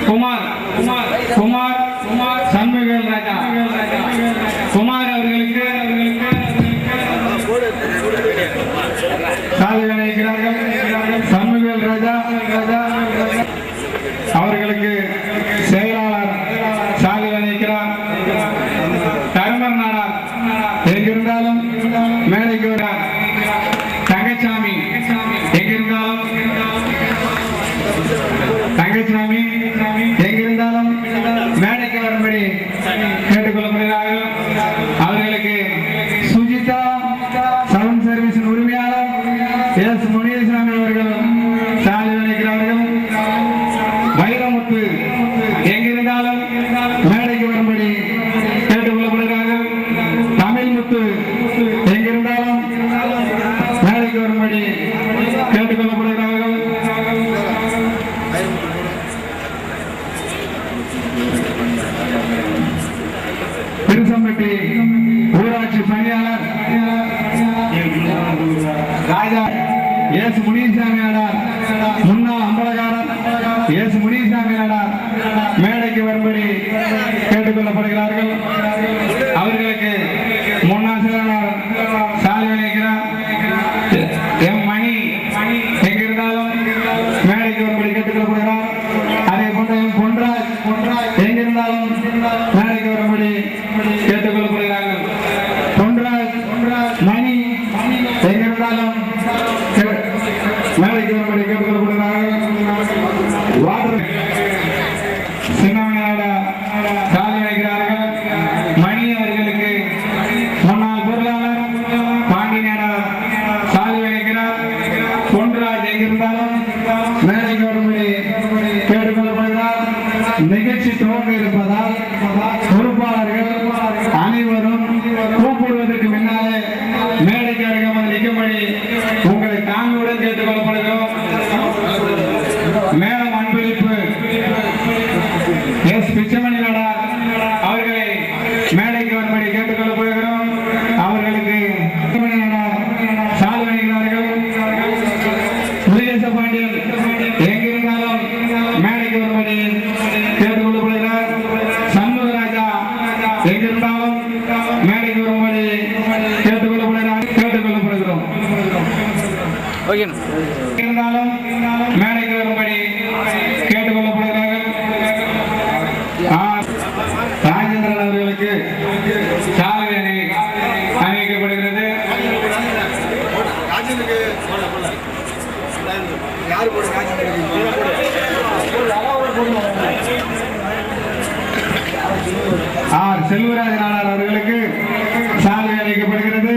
குமார் குமார் சண்முகவேல் ராஜா குமார் அவர்களுக்கு சாலை அணிவிக்கிறார்கள். சண்முகவேல் ராஜா அவர்களுக்கு செயலாளர் சாலை அணிவிக்கிறார். கருமர் நாடார் எங்கிருந்தாலும் மேடைக்கு வரார். தங்கச்சாமி எங்கிருந்தாலும் தங்கச்சாமி எங்கிருந்தாலும் மேடைக்கு வரும்படி கேட்டுக்கொள்ளப்படுகிறார்கள். அவர்களுக்கு சுஜிதா சவுண்ட் சர்வீஸின் உரிமையாளர் எஸ் முனியசாமி அவர்கள் சாலை அணிவிக்கிறார்கள். வைரமுத்து எங்கிருந்தாலும் மேடைக்கு வரும்படி கேட்டுக்கொள்ளப்படுகிறார்கள். தமிழ்முத்து எங்கிருந்தாலும் மேடைக்கு வரும்படி கேட்டுக்கொள்ளப்படுகிறார்கள். திருசம்பட்டி ஊராட்சி பணியாளர் ராஜா எஸ் முனிசாமி நாடார் முன்னாள் அம்பலகாரர் எஸ் முனிசாமி நாடார் மேடைக்கு வரும்படி கேட்டுக்கொள்ளப்படுகிறார்கள். அவர்களுக்கு முன்னாள் செயலாளர் சாலை அணிவிக்கிறார். எம் மணி எங்கிருந்தாலும் மேடைக்கு வரும்படி கேட்டுக்கொள்ளப்படுகிறார். அதே போன்ற எம் பொன்ராஜ் எங்கிருந்தாலும் மேடைக்கு வரும்படி கேட்டுக்கொள்ளப்படுகிறார்கள். பொன்ராஜ் மணி எங்கிருந்தாலும் மேடைக்கு வரும்படி கேட்டுக்கொள்ளப்படுகிறார்கள். சின்னமணியாட சாலை அணிவிக்கிறார்கள். மணி அவர்களுக்கு முன்னாள் பொருளாளர் பாண்டியனாட சாலை அணிவிக்கிறார். பொன்ராஜ் எங்கிருந்தாலும் மேடைக்கு வரும்படி கேட்டுக்கொள்ளப்படுகிறார். நிகழ்ச்சி துவங்க இருப்பதால் பொறுப்பாளர்கள் அனைவரும் கூப்பிடுவதற்கு முன்னாலே மேடைக்கு அருகாமல் நிற்கும்படி உங்களை தாங்குடன் கேட்டுக்கொள்ளப்படுகிறோம். மேடம் அன்பளிப்பு எஸ் பிச்சமணி நாடார் அவர்களை மேடைக்கு வரும்படி கேட்டுக்கொள்ளப்படுகிறோம். அவர்களுக்கு சாலை அணிகிறார்கள். முருகேச பாண்டியன் எங்கிருந்தாலும் மேடைக்கு வரும்படி கேட்டுக்கொள்ளப்படுகிறார். சண்முகராஜா எங்கிருந்தாலும் மேடைக்கு வரும்படி கேட்டுக்கொள்ளப்படுகிறோம். இருந்தாலும் மேடைக்கு வரும்படி கேட்டுக்கொள்ளப்படுகிறார்கள். ராஜேந்திரன் அவர்களுக்கு சாலை அணிவிக்கப்படுகிறது. செல்வராஜ் நாடார் அவர்களுக்கு சாலை அணிவிக்கப்படுகிறது.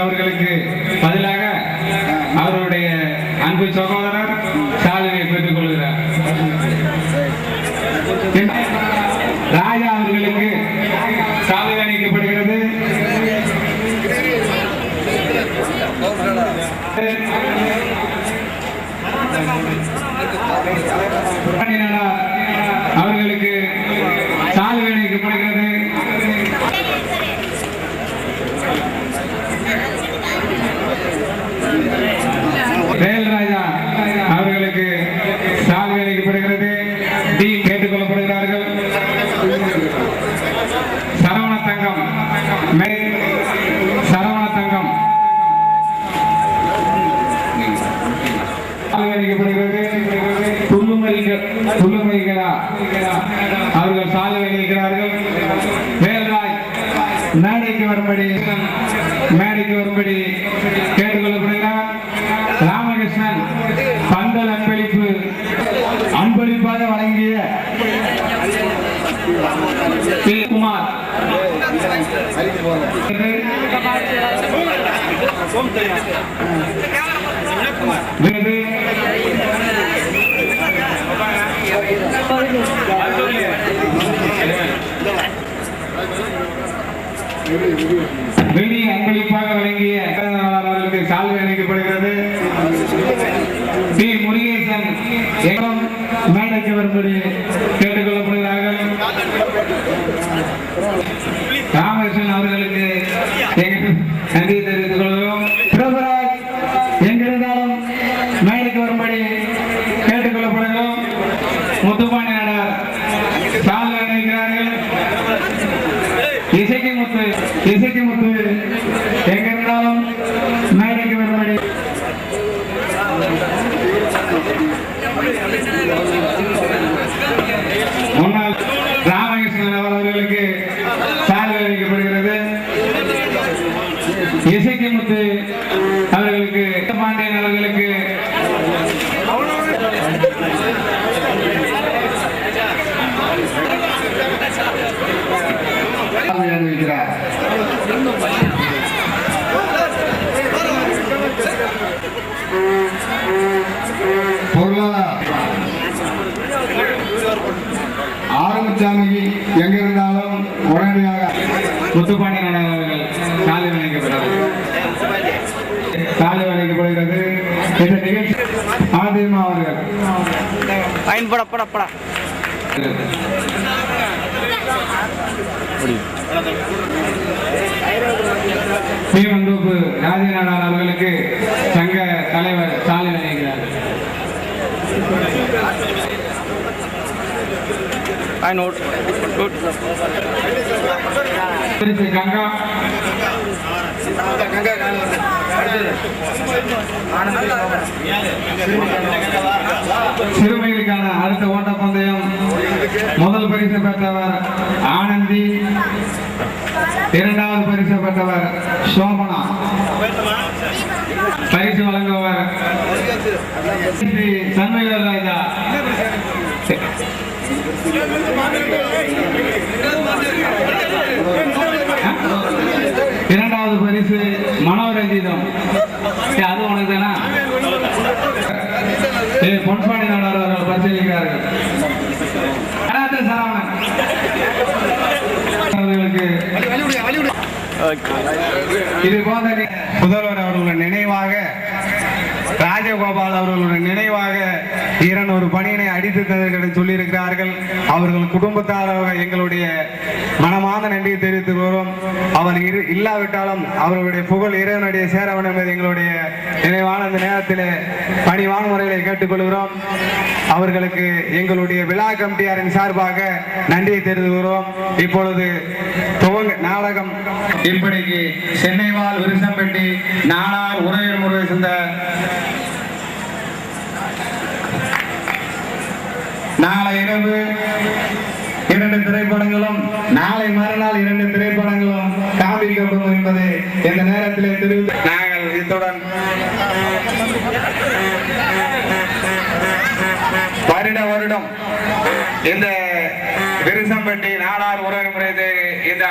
அவர்களுக்கு பதிலாக அவருடைய அன்பு சகோதரர் சாதனை பெற்றுக் கொள்கிறார். ராஜா அவர்களுக்கு சாதனை அளிக்கப்படுகிறது. அவர்களுக்கு சாதனை அளிக்கப்படுகிறது. வேல்ராஜா அவர்களுக்கு சாதனை அளிக்கப்படுகிறது. டி கேட்டுக்கொள்ளப்படுகிறார்கள். சரவண தங்கம் அளிக்கப்படுகிறது. துள்ளுமைகளா அவர்கள் சாலை அணிவிக்கிறார்கள். வேல்ராஜ் மேடைக்கு வரும்படி கேட்டுக்கொள்ளப்படுகிறார். ராமகிருஷ்ணன் பந்தல் அன்பளிப்பாக வழங்கிய குமார் விருது வெளி அன்பளிப்பாக வழங்கிய அவர்களுக்கு சால்வை அணிவிக்கப்படும். அறிவிக்கப்படுகிறது. பி முருகேசன் மேடைக்கு வரும்படி கேட்டுக் கொள்ளப்படுகிறார்கள். ராமகிருஷ்ணன் அவர்களுக்கு நன்றி தெரிவித்துக் கொள்கிறோம். பிரபராஜ் எங்கிருந்தாலும் மேடைக்கு வரும்படி கேட்டுக் கொள்ளப்படுகிறோம். முத்துப்பாண்டி நாடார் சால் அணிவிக்கிறார்கள். இசைக்கு முத்து எங்கிருந்தாலும் மேடைக்கு வரும்படி முன்னாள் ராமகிருஷ்ணன் அவர்களுக்கு சால் அளிக்கப்படுகிறது. இசைக்கு முத்து அவர்களுக்கு பாண்டியன் அவர்களுக்கு அறிவிக்கிறார். பொருளாதார ஆரம்பச்சாமிக்கு எங்கிருந்தாலும் உடனடியாக முத்துப்பாண்டி நாடாளர்கள் சாலை வழங்கப்படுகிறது. இந்த நிகழ்ச்சி ஆதிமா அவர்கள் ஸ்ரீமந்தோப்பு ராஜநாடார் அவர்களுக்கு சங்க தலைவர் சாலை வழங்குகிறார். கங்கா சிறுமிகளுக்கான அடுத்த ஓட்டப்பந்தயம் முதல் பரிசு பெற்றவர் ஆனந்தி, இரண்டாவது பரிசு பெற்றவர் சோபனா. பரிசு வழங்குவர் சண்முக ராஜா. இரண்டாவது பரிசு மனோரஞ்சிதம். அது உனக்கு தானா? பொன்பாண்டி நாடார் அவர்கள் பரிசீலிக்கிறார்கள். இது போன்ற முதல்வர் அவர்களுடைய நினைவாக, ராஜகோபால் அவர்களுடைய நினைவாக 200 பணியினை அடித்து தந்ததை சொல்லியிருக்கிறார்கள். அவர்கள் குடும்பத்தார் எங்களுடைய மனமார்ந்த நன்றியை தெரிவித்துக் கொள்கிறோம். அவர் இல்லாவிட்டாலும் அவர்களுடைய புகழ் இறைவனுடைய சேர வேண்டும் என்பது எங்களுடைய நினைவான இந்த நேரத்தில் பணிவான முறைகளை கேட்டுக்கொள்கிறோம். அவர்களுக்கு எங்களுடைய விழா கமிட்டியாரின் சார்பாக நன்றியை தெரிவித்துக்கிறோம். இப்பொழுது நாடகம் இப்படிக்கு சென்னை வாழ் விருசம்பட்டி நாடார் உறவினர் முறை சேர்ந்த நாளை இரவு 2 திரைப்படங்களும் நாளை மறுநாள் 2 திரைப்படங்களும் காண்பிக்கப்படும் என்பதை இந்த நேரத்தில் தெரிவித்து நாங்கள் இத்துடன் வருடம் இந்த விருசம்பட்டி நாடார் உறவு முறை இந்த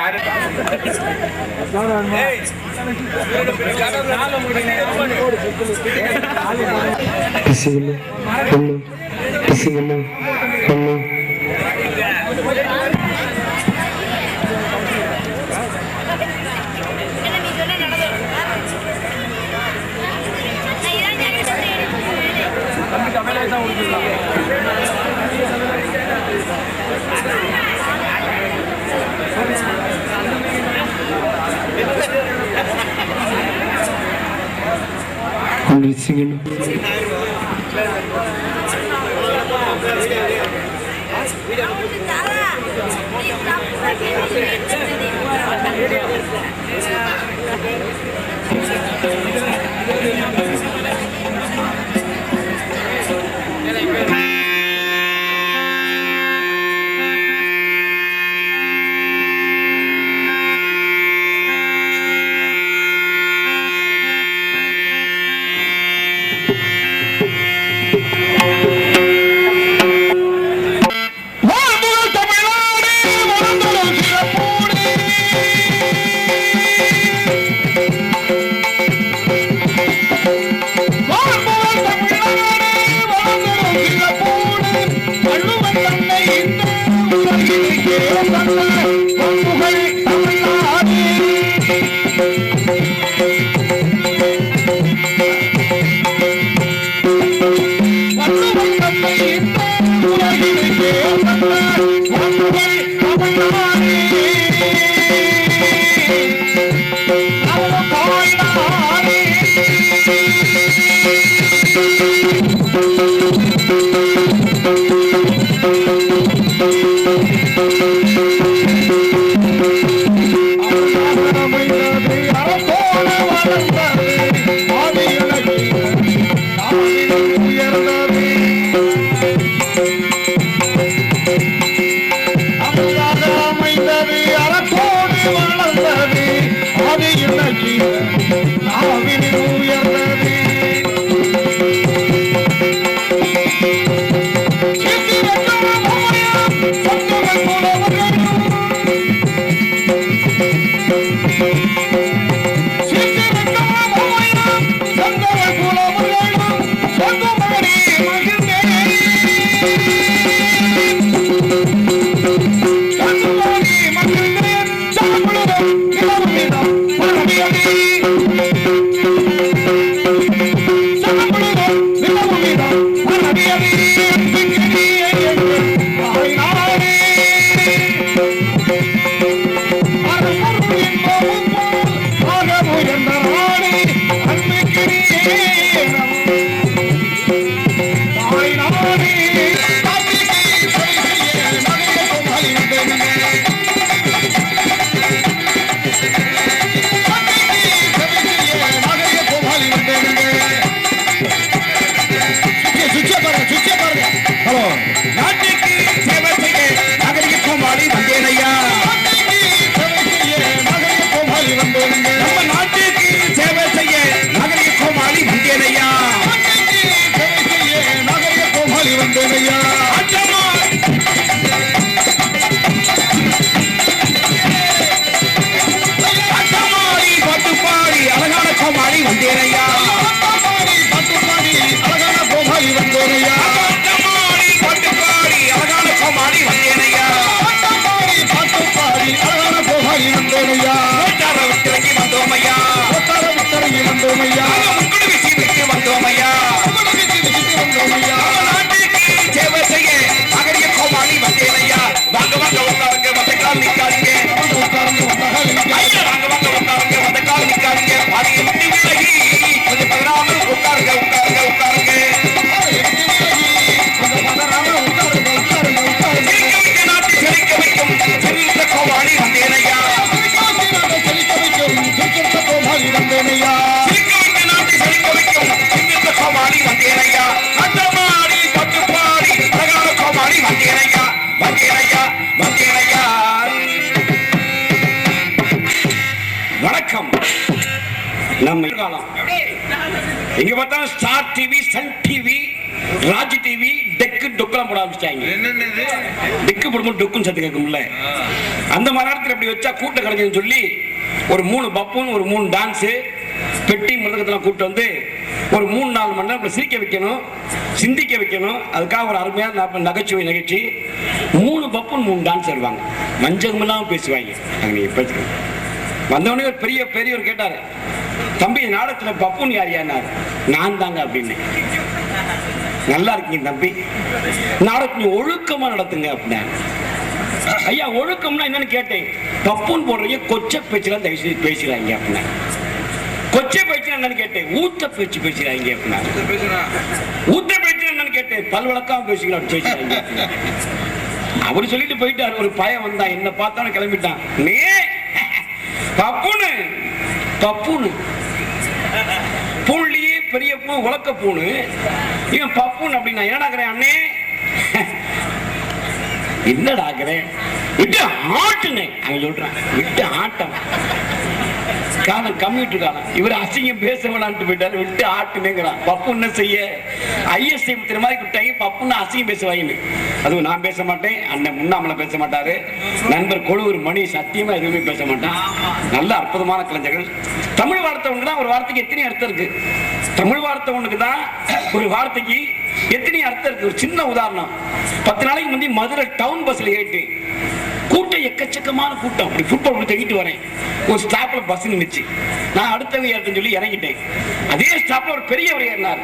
இங்க பார்த்தா Star TV, Sun TV, Raj TV, டெக்கு டொக்கலாம் போட ஆரம்பிச்சிட்டாங்க. டெக்கு போடும்போது டொக்குன்னு சத்து கேட்கும்ல, அந்த மாதிரி நேரத்தில் இப்படி வச்சா கூட்டம் கிடைக்குதுன்னு சொல்லி ஒரு 3 பப்புன்னு ஒரு 3 டான்ஸு பெட்டி மிருதகத்தெல்லாம் கூப்பிட்டு வந்து ஒரு 3-4 மணி நேரம் சிரிக்க வைக்கணும், சிந்திக்க வைக்கணும். அதுக்காக ஒரு அருமையான நகைச்சுவை நிகழ்ச்சி. 3 பப்புன்னு 3 டான்ஸ் வருவாங்க, வஞ்சகமெல்லாம் பேசுவாங்க. நீங்கள் பேசுகிறேன் வந்தவொடனே ஒரு பெரியவர் கேட்டார், தம்பி நாடகத்தில் பப்புன்னு யார் யாருனார்? நான் தாங்க அப்படின்னு. நல்லா இருக்கீங்க தம்பி, நாடகத்தை ஒழுக்கமா நடத்துங்க அப்படின்னா. ஐயா ஒழுக்கம்னா என்னன்னு கேட்டேன். பப்புன்னு போடுறீங்க, கொச்சை பேச்சுலாம் தயவுசெய்து பேசுறாங்க அப்படின்னா. கொச்சை பேச்சு என்னன்னு கேட்டேன். ஊத்த பேச்சு பேசுறாங்க அப்படின்னா. ஊத்த பேச்சு என்னன்னு கேட்டேன். பல்வழக்காம பேசுகிறான் பேசுறாங்க. அப்படி சொல்லிட்டு போயிட்டார். ஒரு பையன் வந்தான், என்ன பார்த்தாலும் கிளம்பிட்டான். நீ பப்புன்னு பப்புன்னு பூன்லயே பெரிய பூ உலக்க பூனு, இவன் பப்புன்னு அப்படின்னா என்னடாக்குறேன் அண்ணே, என்னடாக்குறேன் விட்டு ஆட்டுனே அவன் சொல்றான். விட்டு ஆட்டம் காலம் கம்ப்யூட்டர் காலம். இவர் அசிங்கம் பேச வேணான்ட்டு போயிட்டாரு. விட்டு ஆட்டுனேங்கிறான். பப்பு என்ன செய்ய, ஐஎஸ்ஐ முத்திர மாதிரி விட்டாங்க. பப்புன்னு அசிங்கம் பேசுவாங்க. அதுவும் நான் பேச மாட்டேன், அண்ணன் முன்னாமலை பேச மாட்டாரு, நண்பர் கொழுவூர் மணி சத்தியமா எதுவுமே பேச மாட்டான். நல்ல அற்புதமான கலைஞர்கள். தமிழ் வார்த்தை ஒன்று தான் ஒரு வார்த்தைக்கு எத்தனை அர்த்தம் இருக்கு. தமிழ் வார்த்தை ஒண்ணுக்கு தான் ஒரு வார்த்தைக்கு எத்தனை அர்த்தம் இருக்கு. ஒரு சின்ன உதாரணம், 10 நாளைக்கு முந்தைய மதுரை டவுன் பஸ்ல ஏறிட்டு கூட்டம், எக்கச்சக்கமான கூட்டம். அப்படி ஃபுட்பால் தங்கிட்டு வரேன். ஒரு ஸ்டாப்ல பஸ் நின்றுச்சு. நான் அடுத்தவங்க ஏறதுன்னு சொல்லி இறங்கிட்டேன். அதே ஸ்டாப்ல ஒரு பெரியவர் ஏறினார்.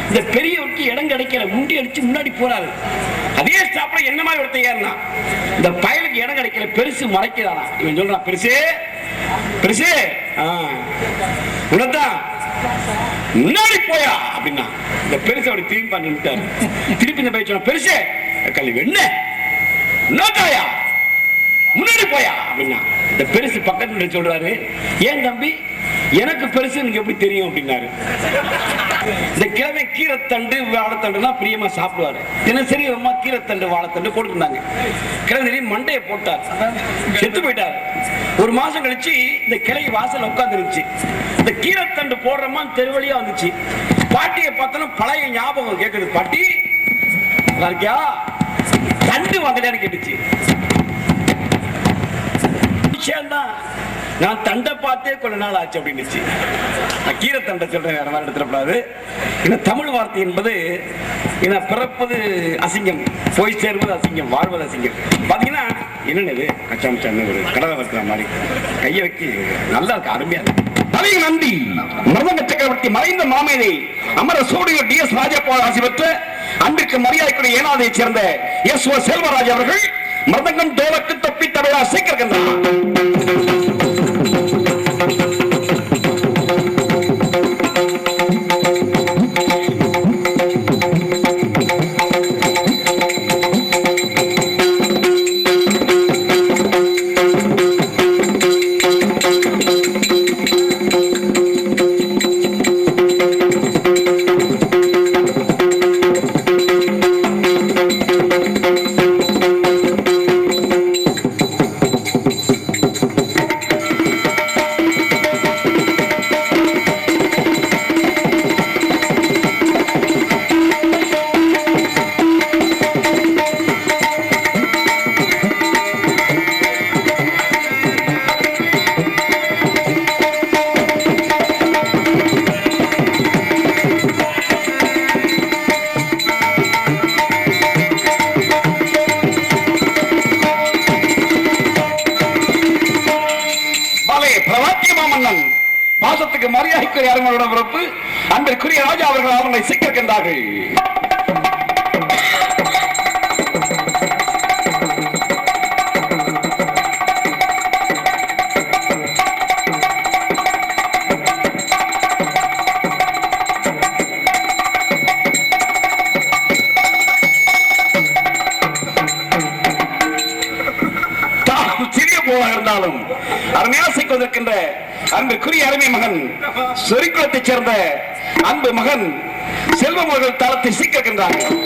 இந்த பெரியவருக்கு இடம் கிடைக்கல, முண்டி அடிச்சு முன்னாடி போறாரு. அதே ஸ்டாப்ல என்ன மாதிரி ஒருத்தர் ஏறினா, இந்த பயலுக்கு இடம் கிடைக்கல, பெருசு மறைக்கிறானா. இவன் சொல்றான், பெருசு பெருசு உனதான் முன்னாடி போயா அப்படின்னா. இந்த பெருசு அப்படி திரும்பி பண்ணிட்டாரு. திருப்பி இந்த பையன் சொன்ன, பெருசு கல்வி என்ன உன்னதாயா முன்னாடி போயா அப்படின்னா. இந்த பெருசு பக்கத்துல சொல்றாரு, ஏன் தம்பி எனக்கு பெருசு எனக்கு எப்படி தெரியும் அப்படின்னாரு. இந்த கிழமை கீரைத்தண்டு வாழைத்தண்டுலாம் பிரியமா சாப்பிடுவாரு. தினசரி அம்மா கீரைத்தண்டு வாழைத்தண்டு போட்டுருந்தாங்க. கிழமை மண்டையை போட்டார், செத்து போயிட்டார். ஒரு மாசம் கழிச்சு இந்த கிளை வாசல் உட்காந்துருச்சு. இந்த கீரைத்தண்டு போடுறமா தெருவழியா வந்துச்சு. பாட்டியை பார்த்தாலும் பழைய ஞாபகம் கேட்குது. பாட்டி நல்லா இருக்கியா, தண்டு வாங்கலையான்னு கேட்டுச்சு. நான் தண்டை பார்த்தே கொஞ்ச நாள் ஆச்சு அப்படின்னுச்சு. நான் கீரை தண்டை சொல்றேன், வேற மாதிரி எடுத்துடக்கூடாது. ஏன்னா தமிழ் வார்த்தை என்பது ஏன்னா பிறப்பது அசிங்கம், போய் சேர்வது அசிங்கம், வாழ்வது அசிங்கம். பாத்தீங்கன்னா என்னென்னது கச்சாமச்சான்னு ஒரு கடலை வைக்கிற மாதிரி கையை வைக்க நல்லா இருக்கு, அருமையா இருக்கு. தலைய நந்தி மிருதங்க சக்கரவர்த்தி மறைந்த மாமேதை அமர சோடியர் DS ராஜபால் ஆசி பெற்ற அன்றைக்கு மரியாதைக்குரிய ஏனாதையை சேர்ந்த S.O. செல்வராஜ் அவர்கள் மிருதங்கம் தோலக்கு தொப்பி தவிர சேர்க்கின்றார். பாசத்துக்கு மரியாதைக்குரிய அரங்கோட பிறப்பு அன்பிற்குரிய ராஜா அவர்கள் அவர்களை சிக்கிருக்கின்றார்கள். இருந்தாலும் அருமையாக செய்வதற்கின்ற அன்பிற்குரிய அருமை மகன் சொரிக்குளத்தைச் சேர்ந்த அன்பு மகன் செல்வம் அவர்கள் தளத்தை சிக்கிருக்கின்றார்கள்.